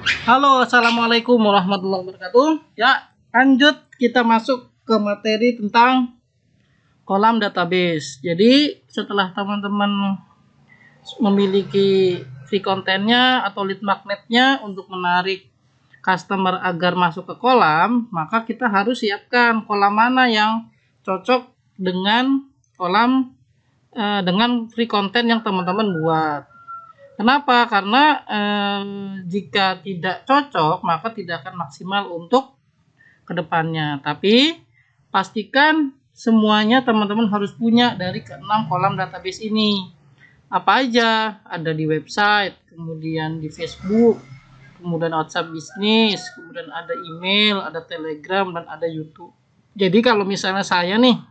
Halo, assalamualaikum warahmatullahi wabarakatuh. Ya, lanjut kita masuk ke materi tentang kolam database. Jadi, setelah teman-teman memiliki free kontennya atau lead magnetnya untuk menarik customer agar masuk ke kolam, maka kita harus siapkan kolam mana yang cocok dengan kolam dengan free konten yang teman-teman buat. Kenapa? Karena jika tidak cocok, maka tidak akan maksimal untuk kedepannya. Tapi pastikan semuanya teman-teman harus punya dari ke-6 kolam database ini. Apa aja? Ada di website, kemudian di Facebook, kemudian WhatsApp bisnis, kemudian ada email, ada Telegram, dan ada YouTube. Jadi kalau misalnya saya nih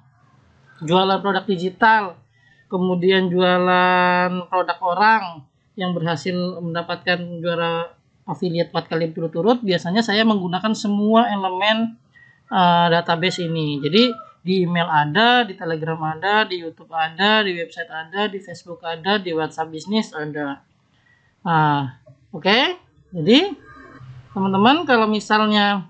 jualan produk digital, kemudian jualan produk orang yang berhasil mendapatkan juara affiliate 4 kali berturut-turut, biasanya saya menggunakan semua elemen database ini. Jadi di email ada, di Telegram ada, di YouTube ada, di website ada, di Facebook ada, di WhatsApp bisnis ada. Oke. Jadi teman-teman kalau misalnya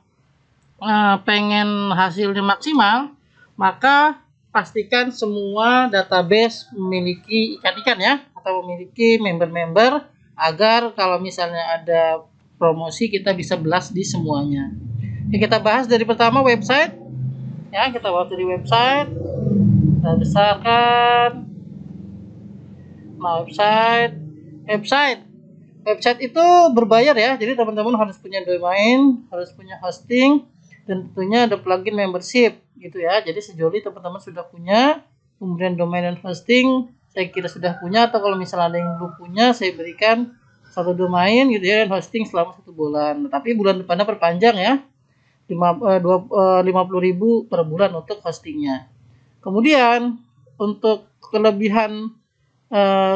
pengen hasilnya maksimal, maka pastikan semua database memiliki ikan-ikan ya, atau memiliki member-member, agar kalau misalnya ada promosi kita bisa blast di semuanya. Oke, kita bahas dari pertama website ya. Kita bahas dari website, kita besarkan. Nah, website itu berbayar ya, jadi teman-teman harus punya domain, harus punya hosting, dan tentunya ada plugin membership gitu ya. Jadi sejoli teman-teman sudah punya, kemudian domain dan hosting saya kira sudah punya, atau kalau misalnya ada yang belum punya, saya berikan satu domain gitu ya, dan hosting selama 1 bulan. Tapi bulan depannya perpanjang ya, 50.000 per bulan untuk hostingnya. Kemudian untuk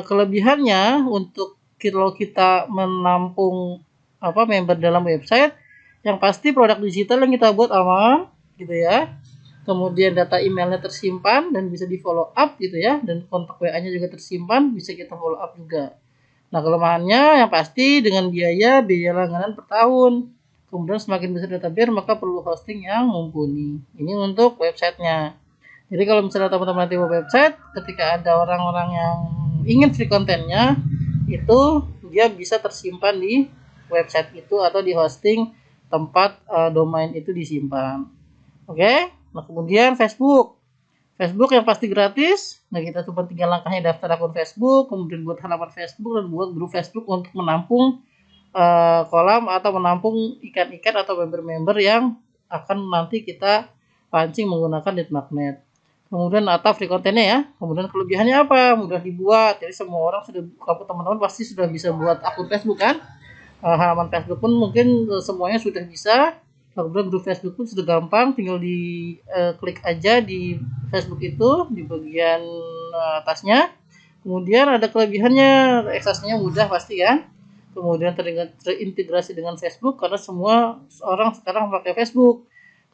kelebihannya, untuk kalau kita menampung member dalam website, yang pasti produk digital yang kita buat aman gitu ya. Kemudian data emailnya tersimpan dan bisa di follow up gitu ya, dan kontak WA-nya juga tersimpan, bisa kita follow up juga. Nah, kelemahannya yang pasti dengan biaya langganan per tahun. Kemudian semakin besar database, maka perlu hosting yang mumpuni. Ini untuk websitenya. Jadi kalau misalnya teman-teman nanti mau website, ketika ada orang-orang yang ingin free kontennya, itu dia bisa tersimpan di website itu atau di hosting tempat domain itu disimpan. Oke. Nah, kemudian Facebook yang pasti gratis. Nah, kita cuma tinggal langkahnya daftar akun Facebook, kemudian buat halaman Facebook, dan buat grup Facebook untuk menampung kolam atau menampung ikan-ikan atau member-member yang akan nanti kita pancing menggunakan lead magnet. Kemudian atau free kontennya ya. Kemudian kelebihannya apa? Mudah dibuat. Jadi semua orang sudah, teman-teman pasti sudah bisa buat akun Facebook kan? Halaman Facebook pun mungkin semuanya sudah bisa. Kemudian grup Facebook pun sudah gampang, tinggal di klik aja di Facebook itu di bagian atasnya. Kemudian ada kelebihannya, aksesnya mudah pasti kan. Kemudian terintegrasi dengan Facebook karena semua orang sekarang pakai Facebook.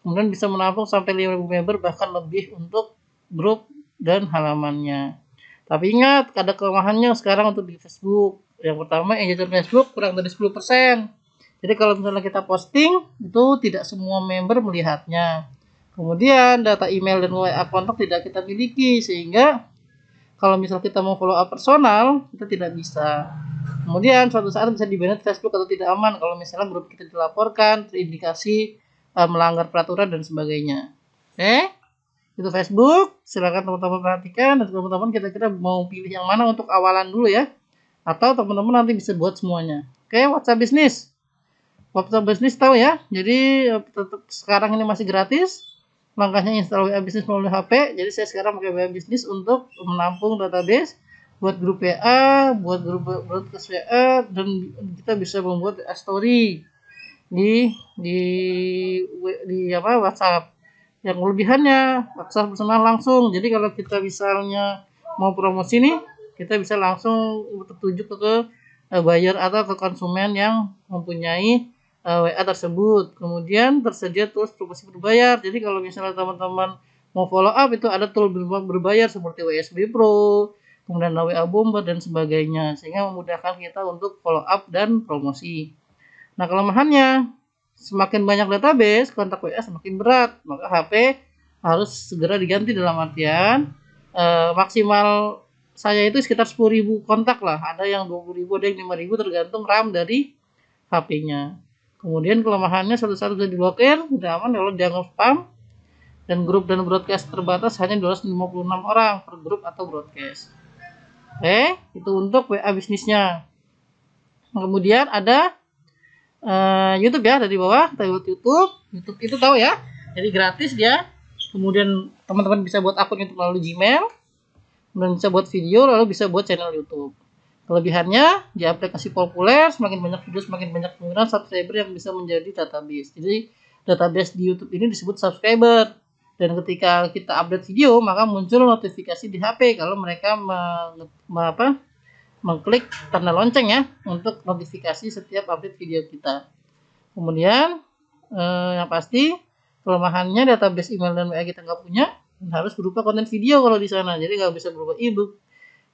Kemudian bisa menampung sampai 5.000 member bahkan lebih untuk grup dan halamannya. Tapi ingat, ada kelemahannya sekarang untuk di Facebook. Yang pertama, engagement Facebook kurang dari 10%. Jadi kalau misalnya kita posting, itu tidak semua member melihatnya. Kemudian data email dan WA kontak tidak kita miliki, sehingga kalau misalnya kita mau follow up personal, kita tidak bisa. Kemudian suatu saat bisa di-ban Facebook atau tidak aman kalau misalnya grup kita dilaporkan terindikasi melanggar peraturan dan sebagainya. Oke? Itu Facebook. Silakan teman-teman perhatikan, dan teman-teman kira-kira mau pilih yang mana untuk awalan dulu ya, atau teman-teman nanti bisa buat semuanya. Oke, WhatsApp bisnis tahu ya. Jadi tetap sekarang ini masih gratis. Langkahnya install WA bisnis melalui HP. Jadi saya sekarang pakai WA bisnis untuk menampung database, buat grup WA, buat grup broadcast WA, dan kita bisa membuat story di WhatsApp. Yang kelebihannya WhatsApp personal langsung. Jadi kalau kita misalnya mau promosi nih, kita bisa langsung tertuju ke buyer atau ke konsumen yang mempunyai WA tersebut. Kemudian tersedia tools promosi berbayar. Jadi kalau misalnya teman-teman mau follow up, itu ada tool berbayar seperti WSB Pro, kemudian WA Bomber dan sebagainya, sehingga memudahkan kita untuk follow up dan promosi. Nah, kelemahannya semakin banyak database, kontak WA semakin berat, maka HP harus segera diganti. Dalam artian maksimal saya itu sekitar 10.000 kontak lah, ada yang 20.000, ada yang 5.000, tergantung RAM dari HP-nya. Kemudian kelemahannya satu-satu bisa diblokir, udah aman kalau dianggap spam. Dan grup dan broadcast terbatas hanya 256 orang per grup atau broadcast. Oke, itu untuk WA bisnisnya. Kemudian ada YouTube ya, dari bawah kita buat YouTube. YouTube itu tahu ya, jadi gratis dia. Kemudian teman-teman bisa buat akun YouTube melalui Gmail, kemudian bisa buat video, lalu bisa buat channel YouTube. Kelebihannya di aplikasi populer, semakin banyak video semakin banyak penggunaan subscriber yang bisa menjadi database. Jadi database di YouTube ini disebut subscriber. Dan ketika kita update video, maka muncul notifikasi di HP kalau mereka mengklik tanda lonceng ya untuk notifikasi setiap update video kita. Kemudian yang pasti kelemahannya database email dan WA kita nggak punya, harus berupa konten video kalau di sana. Jadi nggak bisa berupa ebook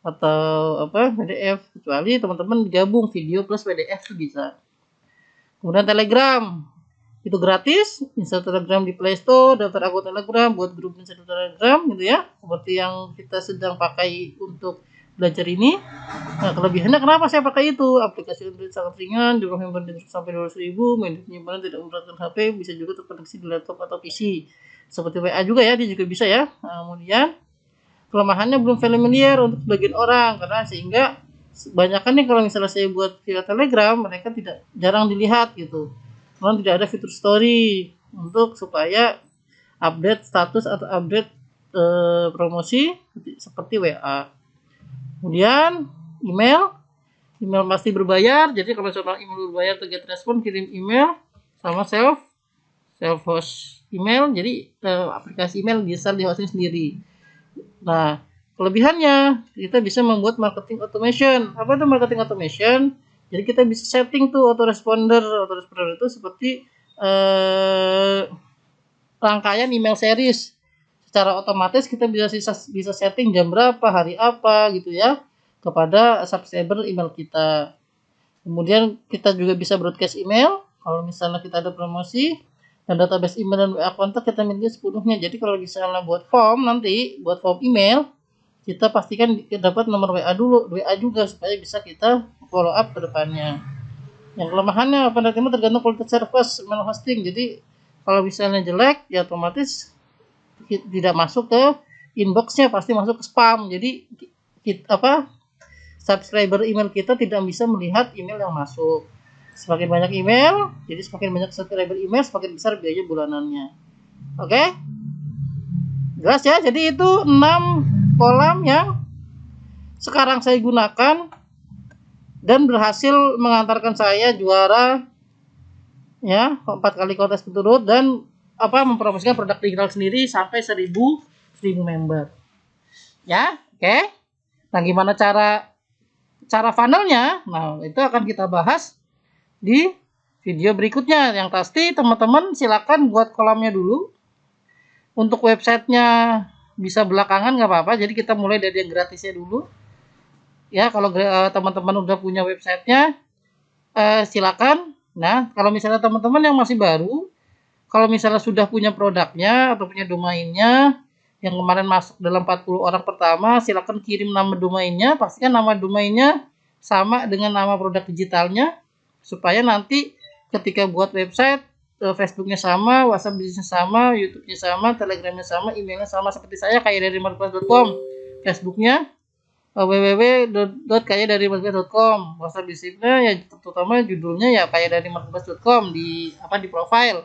atau PDF, kecuali teman-teman gabung video plus PDF itu bisa. Kemudian Telegram itu gratis, install Telegram di Play Store, daftar akun Telegram, buat grup install Telegram gitu ya, seperti yang kita sedang pakai untuk belajar ini. Nah, kelebihannya kenapa saya pakai itu? Aplikasi Android sangat ringan, jumlah member sampai 200.000, media penyimpanan tidak memberatkan HP, bisa juga terkoneksi di laptop atau PC. Seperti WA juga ya, dia juga bisa ya. Nah, kemudian kelemahannya belum familiar untuk sebagian orang, karena sehingga kebanyakan nih kalau misalnya saya buat via Telegram, mereka jarang dilihat gitu. Karena tidak ada fitur story untuk supaya update status atau update promosi seperti WA. Kemudian email pasti berbayar. Jadi kalau misalnya email berbayar to get respon, kirim email sama self host email. Jadi aplikasi email bisa di-hosting sendiri. Nah, kelebihannya kita bisa membuat marketing automation. Apa itu marketing automation? Jadi kita bisa setting tuh autoresponder itu seperti rangkaian email series. Secara otomatis kita bisa setting jam berapa, hari apa gitu ya, kepada subscriber email kita. Kemudian kita juga bisa broadcast email kalau misalnya kita ada promosi, dan database email dan WA kontak kita miliki sepenuhnya. Jadi kalau misalnya buat form email, kita pastikan dapat nomor WA juga supaya bisa kita follow up ke depannya. Yang kelemahannya tergantung kualitas service email hosting. Jadi kalau misalnya jelek ya otomatis tidak masuk ke inboxnya, pasti masuk ke spam. Jadi subscriber email kita tidak bisa melihat email yang masuk. Semakin banyak email, jadi semakin banyak subscriber email, semakin besar biaya bulanannya. Oke? Jelas ya? Jadi itu 6 kolam yang sekarang saya gunakan dan berhasil mengantarkan saya juara ya 4 kali kontes berturut, dan mempromosikan produk digital sendiri sampai 1000 member. Ya, oke. Nah, gimana cara funnelnya? Nah, itu akan kita bahas di video berikutnya. Yang pasti teman-teman silakan buat kolamnya dulu. Untuk websitenya bisa belakangan nggak apa-apa. Jadi kita mulai dari yang gratisnya dulu. Ya, kalau teman-teman udah punya websitenya, silakan. Nah, kalau misalnya teman-teman yang masih baru, kalau misalnya sudah punya produknya atau punya domainnya, yang kemarin masuk dalam 40 orang pertama, silakan kirim nama domainnya. Pastikan nama domainnya sama dengan nama produk digitalnya, supaya nanti ketika buat website, Facebooknya sama, WhatsApp bisnisnya sama, YouTube-nya sama, Telegramnya sama, emailnya sama seperti saya, kayak-dari-marketplace.com. Facebooknya www.kayak-dari-marketplace.com. WhatsApp bisnisnya ya terutama judulnya ya kayak-dari-marketplace.com di profile.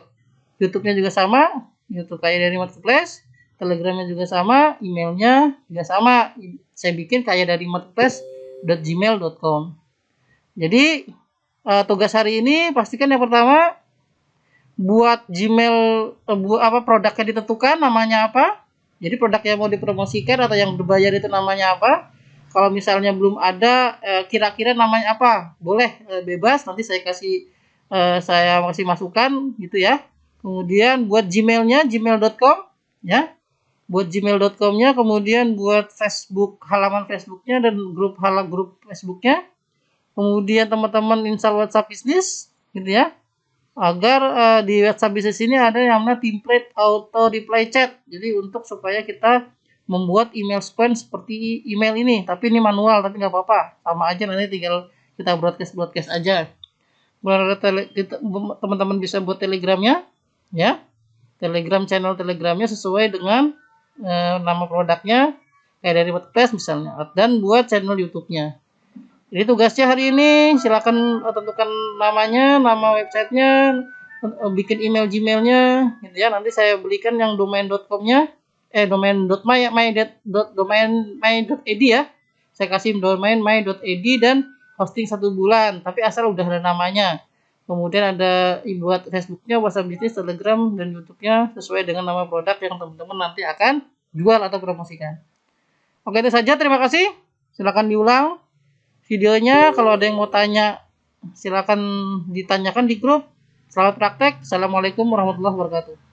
YouTube-nya juga sama, YouTube kayak-dari-marketplace. Telegramnya juga sama, emailnya juga sama. Saya bikin kayak-dari-marketplace.gmail.com. Jadi tugas hari ini pastikan yang pertama buat Gmail produknya ditentukan namanya apa. Jadi produk yang mau dipromosikan atau yang berbayar itu namanya apa. Kalau misalnya belum ada kira-kira namanya apa, boleh bebas, nanti saya kasih masukan gitu ya. Kemudian buat Gmailnya gmail.com ya. Buat gmail.com-nya, kemudian buat Facebook, halaman Facebooknya dan grup Facebooknya. Kemudian teman-teman install WhatsApp Business, gitu ya. Agar di WhatsApp Business ini ada yang namanya template auto reply chat. Jadi untuk supaya kita membuat email sequence seperti email ini, tapi ini manual, tapi nggak apa-apa, sama aja, nanti tinggal kita broadcast aja. Teman-teman bisa buat telegramnya, ya, telegram channel telegramnya sesuai dengan nama produknya kayak dari WordPress misalnya, dan buat channel YouTube-nya. Jadi tugasnya hari ini silakan tentukan namanya, nama websitenya, bikin email Gmailnya, gitu ya. Nanti saya belikan yang domain.com-nya, domain.my.id ya. Saya kasih domain my.id dan hosting 1 bulan, tapi asal udah ada namanya. Kemudian ada buat Facebooknya, WhatsApp Business, Telegram, dan YouTube-nya sesuai dengan nama produk yang teman-teman nanti akan jual atau promosikan. Oke, itu saja. Terima kasih. Silakan diulang videonya. Kalau ada yang mau tanya, silakan ditanyakan di grup. Selamat praktek. Assalamualaikum warahmatullahi wabarakatuh.